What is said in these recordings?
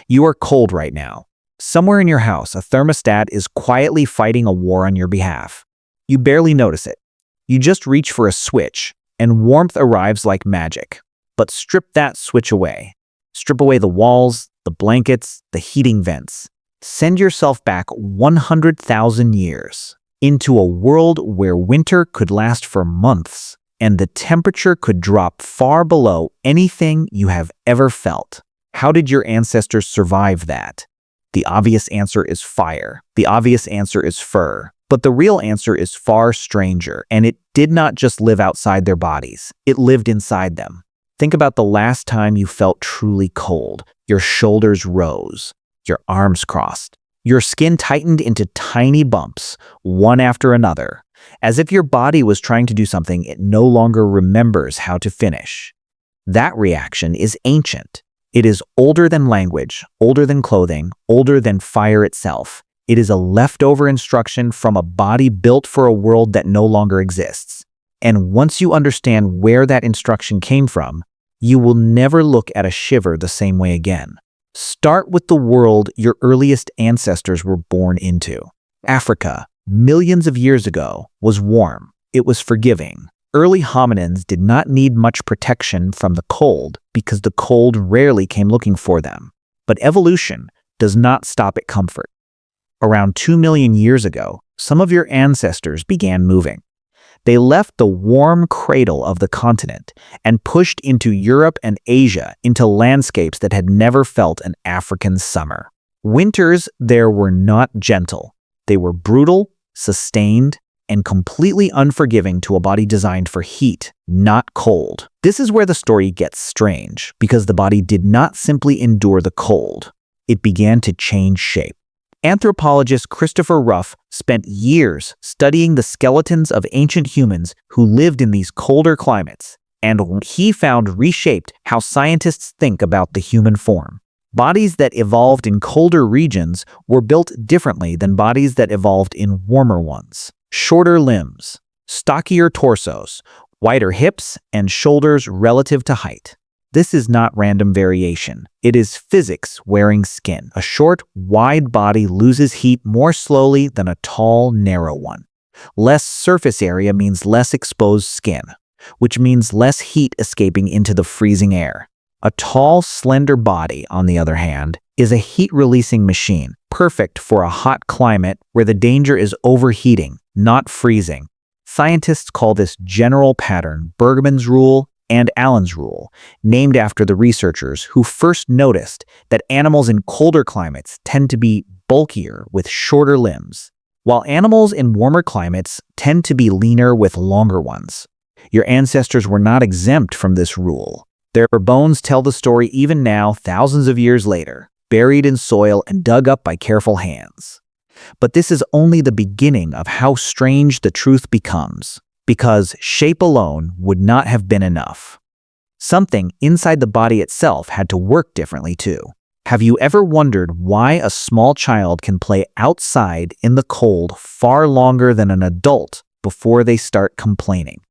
You are cold right now. Somewhere in your house, a thermostat is quietly fighting a war on your behalf. You barely notice it. You just reach for a switch, and warmth arrives like magic. But strip that switch away. Strip away the walls, the blankets, the heating vents. Send yourself back 100,000 years into a world where winter could last for months and the temperature could drop far below anything you have ever felt. How did your ancestors survive that? The obvious answer is fire. The obvious answer is fur. But the real answer is far stranger, and it did not just live outside their bodies. It lived inside them. Think about the last time you felt truly cold. Your shoulders rose. Your arms crossed. Your skin tightened into tiny bumps, one after another, as if your body was trying to do something it no longer remembers how to finish. That reaction is ancient. It is older than language, older than clothing, older than fire itself. It is a leftover instruction from a body built for a world that no longer exists. And once you understand where that instruction came from, you will never look at a shiver the same way again. Start with the world your earliest ancestors were born into. Africa, millions of years ago, was warm. It was forgiving. Early hominins did not need much protection from the cold because the cold rarely came looking for them. But evolution does not stop at comfort. Around 2 million years ago, some of your ancestors began moving. They left the warm cradle of the continent and pushed into Europe and Asia, into landscapes that had never felt an African summer. Winters there were not gentle. They were brutal, sustained, and completely unforgiving to a body designed for heat, not cold. This is where the story gets strange, because the body did not simply endure the cold. It began to change shape. Anthropologist Christopher Ruff spent years studying the skeletons of ancient humans who lived in these colder climates, and he found reshaped how scientists think about the human form. Bodies that evolved in colder regions were built differently than bodies that evolved in warmer ones. Shorter limbs, stockier torsos, wider hips and shoulders relative to height. This is not random variation. It is physics wearing skin. A short, wide body loses heat more slowly than a tall, narrow one. Less surface area means less exposed skin, which means less heat escaping into the freezing air. A tall, slender body, on the other hand, is a heat-releasing machine, perfect for a hot climate where the danger is overheating, not freezing. Scientists call this general pattern Bergmann's rule and Allen's rule, named after the researchers who first noticed that animals in colder climates tend to be bulkier with shorter limbs, while animals in warmer climates tend to be leaner with longer ones. Your ancestors were not exempt from this rule. Their bones tell the story even now, thousands of years later, buried in soil and dug up by careful hands. But this is only the beginning of how strange the truth becomes, because shape alone would not have been enough. Something inside the body itself had to work differently too. Have you ever wondered why a small child can play outside in the cold far longer than an adult before they start complaining?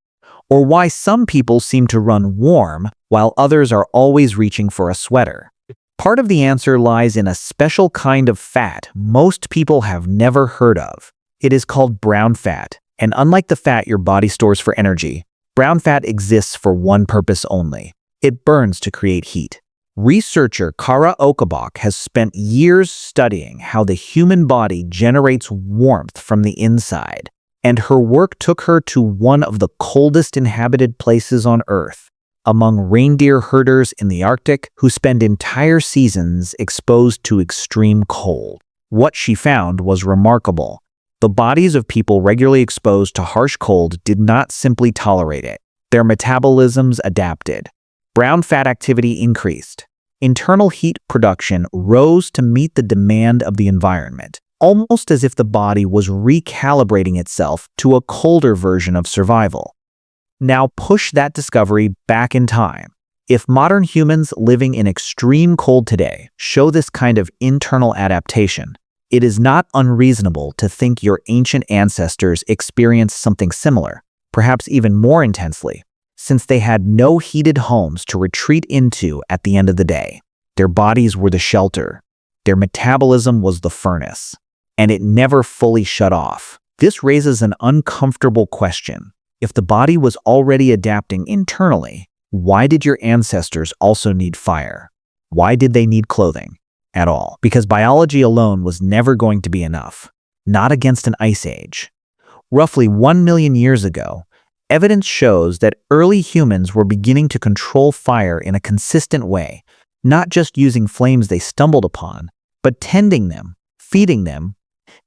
Or why some people seem to run warm while others are always reaching for a sweater? Part of the answer lies in a special kind of fat most people have never heard of. It is called brown fat. And unlike the fat your body stores for energy, brown fat exists for one purpose only. It burns to create heat. Researcher Kara Okabok has spent years studying how the human body generates warmth from the inside, and her work took her to one of the coldest inhabited places on Earth, among reindeer herders in the Arctic who spend entire seasons exposed to extreme cold. What she found was remarkable. The bodies of people regularly exposed to harsh cold did not simply tolerate it. Their metabolisms adapted. Brown fat activity increased. Internal heat production rose to meet the demand of the environment, almost as if the body was recalibrating itself to a colder version of survival. Now push that discovery back in time. If modern humans living in extreme cold today show this kind of internal adaptation, it is not unreasonable to think your ancient ancestors experienced something similar, perhaps even more intensely, since they had no heated homes to retreat into at the end of the day. Their bodies were the shelter, Their metabolism was the furnace, and it never fully shut off. This raises an uncomfortable question. If the body was already adapting internally, why did your ancestors also need fire? Why did they need clothing at all? Because biology alone was never going to be enough, not against an ice age. Roughly 1 million years ago, evidence shows that early humans were beginning to control fire in a consistent way, not just using flames they stumbled upon, but tending them, feeding them,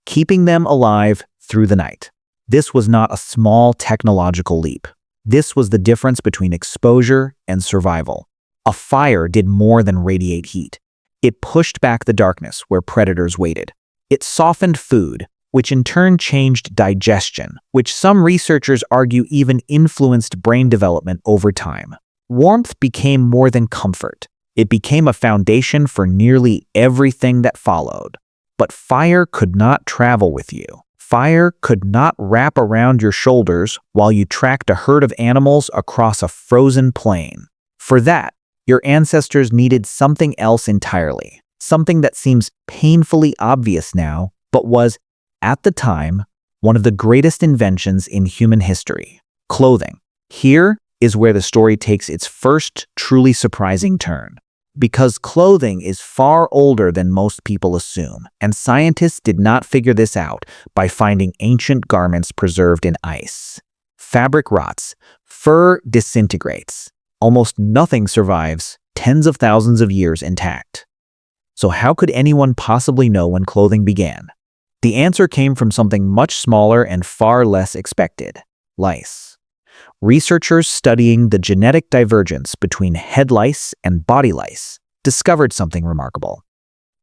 keeping them alive through the night. This was not a small technological leap. This was the difference between exposure and survival. A fire did more than radiate heat. It pushed back the darkness where predators waited. It softened food, which in turn changed digestion, which some researchers argue even influenced brain development over time. Warmth became more than comfort. It became a foundation for nearly everything that followed. But fire could not travel with you. Fire could not wrap around your shoulders while you tracked a herd of animals across a frozen plain. For that, your ancestors needed something else entirely, something that seems painfully obvious now, but was, at the time, one of the greatest inventions in human history: clothing. Here is where the story takes its first truly surprising turn. Because clothing is far older than most people assume, and scientists did not figure this out by finding ancient garments preserved in ice. Fabric rots, fur disintegrates, almost nothing survives tens of thousands of years intact. So how could anyone possibly know when clothing began? The answer came from something much smaller and far less expected: lice. Researchers studying the genetic divergence between head lice and body lice discovered something remarkable.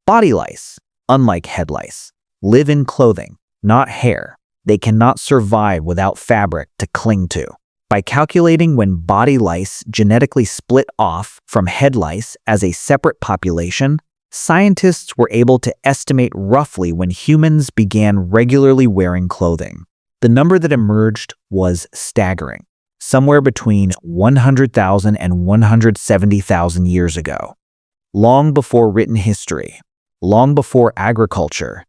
Body lice, unlike head lice, live in clothing, not hair. They cannot survive without fabric to cling to. By calculating when body lice genetically split off from head lice as a separate population, scientists were able to estimate roughly when humans began regularly wearing clothing. The number that emerged was staggering. Somewhere between 100,000 and 170,000 years ago. Long before written history, long before agriculture,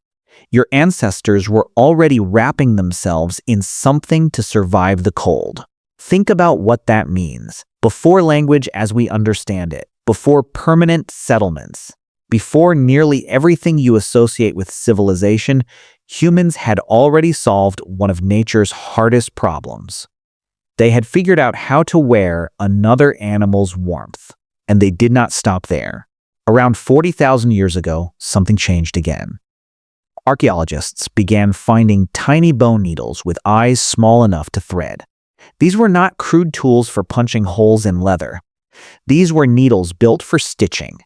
your ancestors were already wrapping themselves in something to survive the cold. Think about what that means. Before language as we understand it, before permanent settlements, before nearly everything you associate with civilization, humans had already solved one of nature's hardest problems. They had figured out how to wear another animal's warmth, and they did not stop there. Around 40,000 years ago, something changed again. Archaeologists began finding tiny bone needles with eyes small enough to thread. These were not crude tools for punching holes in leather. These were needles built for stitching,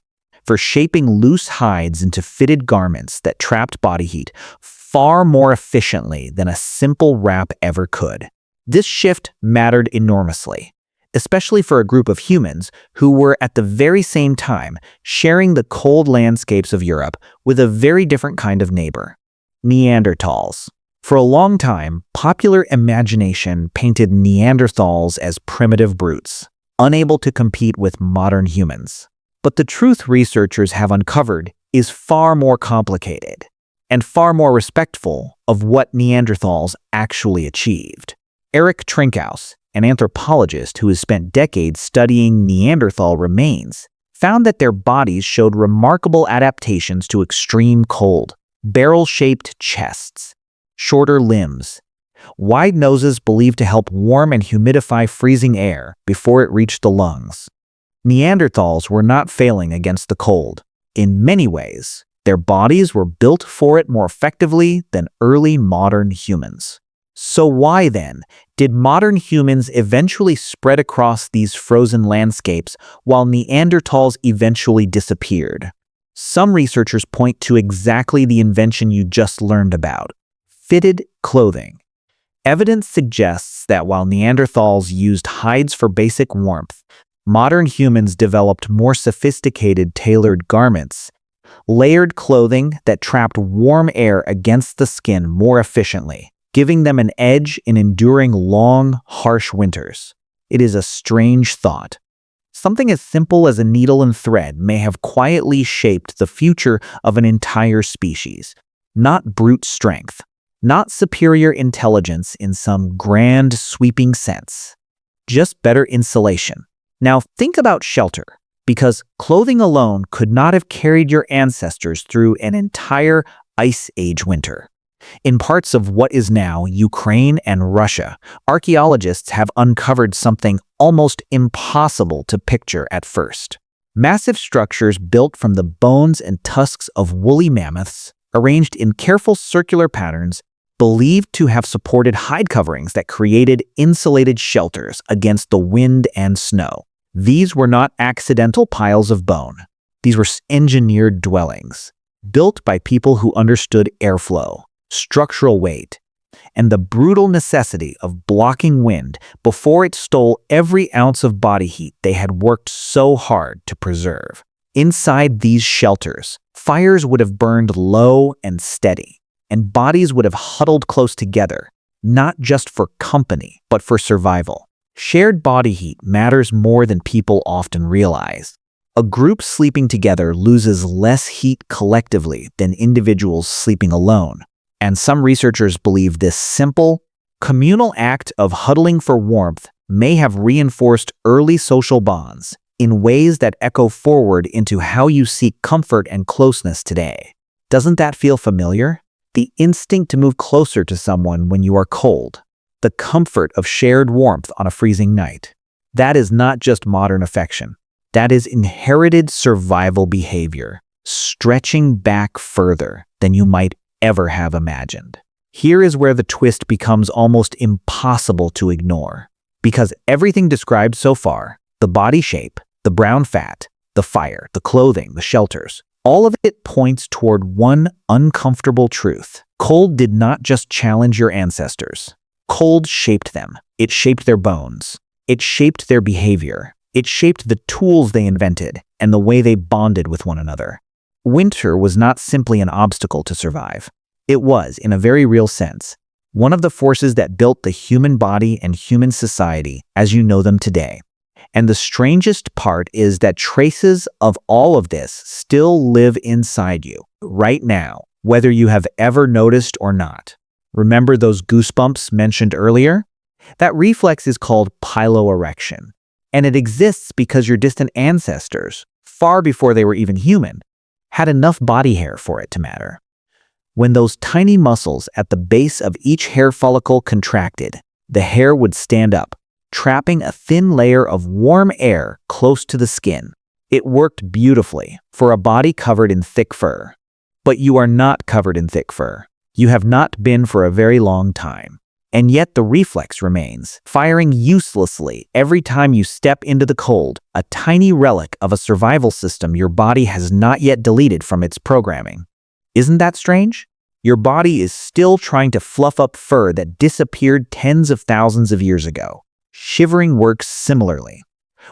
for shaping loose hides into fitted garments that trapped body heat far more efficiently than a simple wrap ever could. This shift mattered enormously, especially for a group of humans who were at the very same time sharing the cold landscapes of Europe with a very different kind of neighbor: Neanderthals. For a long time, popular imagination painted Neanderthals as primitive brutes, unable to compete with modern humans. But the truth researchers have uncovered is far more complicated and far more respectful of what Neanderthals actually achieved. Eric Trinkhaus, an anthropologist who has spent decades studying Neanderthal remains, found that their bodies showed remarkable adaptations to extreme cold: barrel-shaped chests, shorter limbs, wide noses believed to help warm and humidify freezing air before it reached the lungs. Neanderthals were not failing against the cold. In many ways, their bodies were built for it more effectively than early modern humans. So why, then, did modern humans eventually spread across these frozen landscapes while Neanderthals eventually disappeared? Some researchers point to exactly the invention you just learned about: fitted clothing. Evidence suggests that while Neanderthals used hides for basic warmth, modern humans developed more sophisticated tailored garments, layered clothing that trapped warm air against the skin more efficiently, giving them an edge in enduring long, harsh winters. It is a strange thought. Something as simple as a needle and thread may have quietly shaped the future of an entire species. Not brute strength, not superior intelligence in some grand, sweeping sense, just better insulation. Now think about shelter, because clothing alone could not have carried your ancestors through an entire Ice Age winter. In parts of what is now Ukraine and Russia, archaeologists have uncovered something almost impossible to picture at first. Massive structures built from the bones and tusks of woolly mammoths, arranged in careful circular patterns, believed to have supported hide coverings that created insulated shelters against the wind and snow. These were not accidental piles of bone. These were engineered dwellings, built by people who understood airflow, structural weight, and the brutal necessity of blocking wind before it stole every ounce of body heat they had worked so hard to preserve. Inside these shelters, fires would have burned low and steady, and bodies would have huddled close together, not just for company, but for survival. Shared body heat matters more than people often realize. A group sleeping together loses less heat collectively than individuals sleeping alone. And some researchers believe this simple, communal act of huddling for warmth may have reinforced early social bonds in ways that echo forward into how you seek comfort and closeness today. Doesn't that feel familiar? The instinct to move closer to someone when you are cold. The comfort of shared warmth on a freezing night. That is not just modern affection. That is inherited survival behavior, stretching back further than you might ever have imagined. Here is where the twist becomes almost impossible to ignore. Because everything described so far, the body shape, the brown fat, the fire, the clothing, the shelters, all of it points toward one uncomfortable truth. Cold did not just challenge your ancestors. Cold shaped them. It shaped their bones. It shaped their behavior. It shaped the tools they invented and the way they bonded with one another. Winter was not simply an obstacle to survive. It was, in a very real sense, one of the forces that built the human body and human society as you know them today. And the strangest part is that traces of all of this still live inside you, right now, whether you have ever noticed or not. Remember those goosebumps mentioned earlier? That reflex is called piloerection, and it exists because your distant ancestors, far before they were even human, had enough body hair for it to matter. When those tiny muscles at the base of each hair follicle contracted, the hair would stand up, trapping a thin layer of warm air close to the skin. It worked beautifully for a body covered in thick fur. But you are not covered in thick fur. You have not been for a very long time. And yet the reflex remains, firing uselessly every time you step into the cold, a tiny relic of a survival system your body has not yet deleted from its programming. Isn't that strange? Your body is still trying to fluff up fur that disappeared tens of thousands of years ago. Shivering works similarly.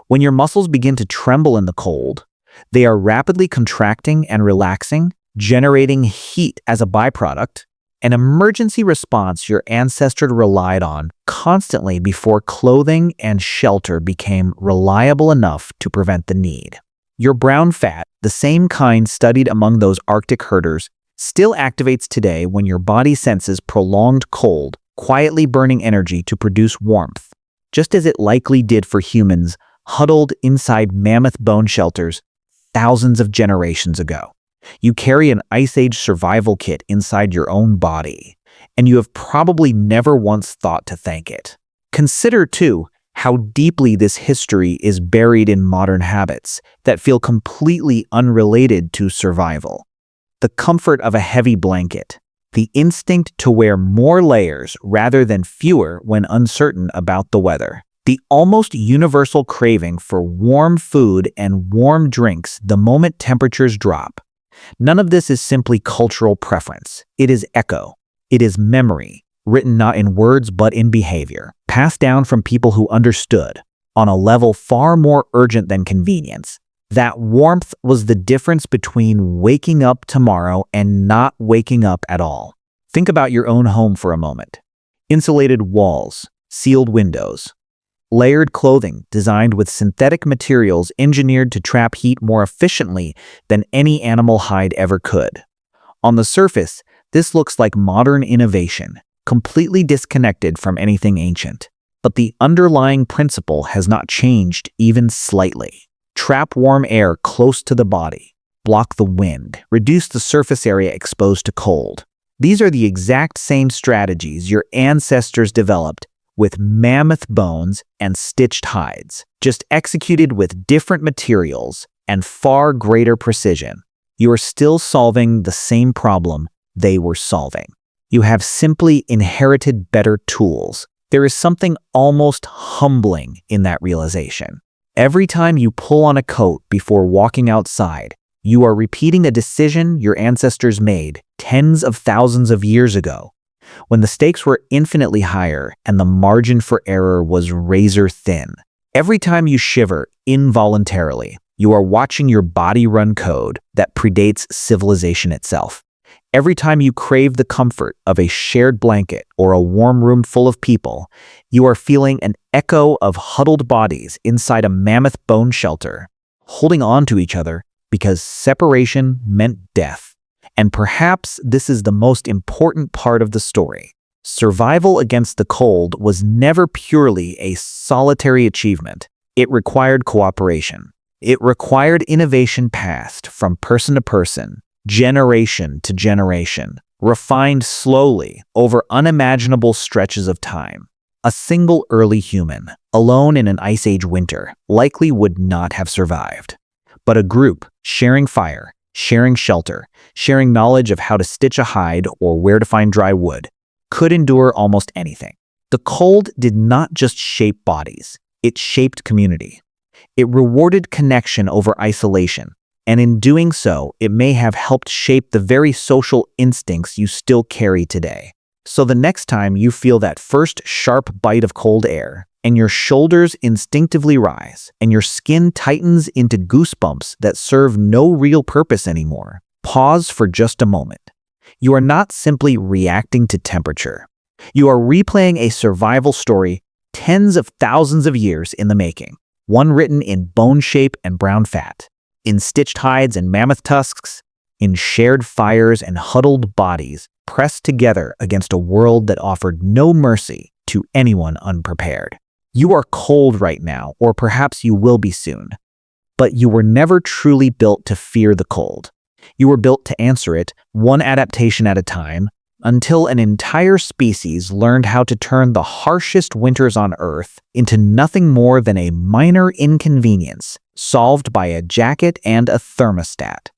When your muscles begin to tremble in the cold, they are rapidly contracting and relaxing, generating heat as a byproduct, an emergency response your ancestors relied on constantly before clothing and shelter became reliable enough to prevent the need. Your brown fat, the same kind studied among those Arctic herders, still activates today when your body senses prolonged cold, quietly burning energy to produce warmth, just as it likely did for humans huddled inside mammoth bone shelters thousands of generations ago. You carry an Ice Age survival kit inside your own body, and you have probably never once thought to thank it. Consider, too, how deeply this history is buried in modern habits that feel completely unrelated to survival. The comfort of a heavy blanket, the instinct to wear more layers rather than fewer when uncertain about the weather, the almost universal craving for warm food and warm drinks the moment temperatures drop. None of this is simply cultural preference. It is echo. It is memory, written not in words but in behavior, passed down from people who understood, on a level far more urgent than convenience. That warmth was the difference between waking up tomorrow and not waking up at all. Think about your own home for a moment. Insulated walls, sealed windows, layered clothing designed with synthetic materials engineered to trap heat more efficiently than any animal hide ever could. On the surface, this looks like modern innovation, completely disconnected from anything ancient. But the underlying principle has not changed even slightly. Trap warm air close to the body, block the wind, reduce the surface area exposed to cold. These are the exact same strategies your ancestors developed with mammoth bones and stitched hides, just executed with different materials and far greater precision. You are still solving the same problem they were solving. You have simply inherited better tools. There is something almost humbling in that realization. Every time you pull on a coat before walking outside, you are repeating a decision your ancestors made tens of thousands of years ago, when the stakes were infinitely higher and the margin for error was razor thin. Every time you shiver involuntarily, you are watching your body run code that predates civilization itself. Every time you crave the comfort of a shared blanket or a warm room full of people, you are feeling an echo of huddled bodies inside a mammoth bone shelter, holding on to each other because separation meant death. And perhaps this is the most important part of the story. Survival against the cold was never purely a solitary achievement. It required cooperation. It required innovation passed from person to person, generation to generation, refined slowly over unimaginable stretches of time. A single early human, alone in an Ice Age winter, likely would not have survived. But a group, sharing fire, sharing shelter, sharing knowledge of how to stitch a hide or where to find dry wood, could endure almost anything. The cold did not just shape bodies, it shaped community. It rewarded connection over isolation, and in doing so, it may have helped shape the very social instincts you still carry today. So the next time you feel that first sharp bite of cold air, and your shoulders instinctively rise, and your skin tightens into goosebumps that serve no real purpose anymore, pause for just a moment. You are not simply reacting to temperature. You are replaying a survival story tens of thousands of years in the making, one written in bone shape and brown fat, in stitched hides and mammoth tusks, in shared fires and huddled bodies pressed together against a world that offered no mercy to anyone unprepared. You are cold right now, or perhaps you will be soon. But you were never truly built to fear the cold. You were built to answer it, one adaptation at a time, until an entire species learned how to turn the harshest winters on Earth into nothing more than a minor inconvenience solved by a jacket and a thermostat.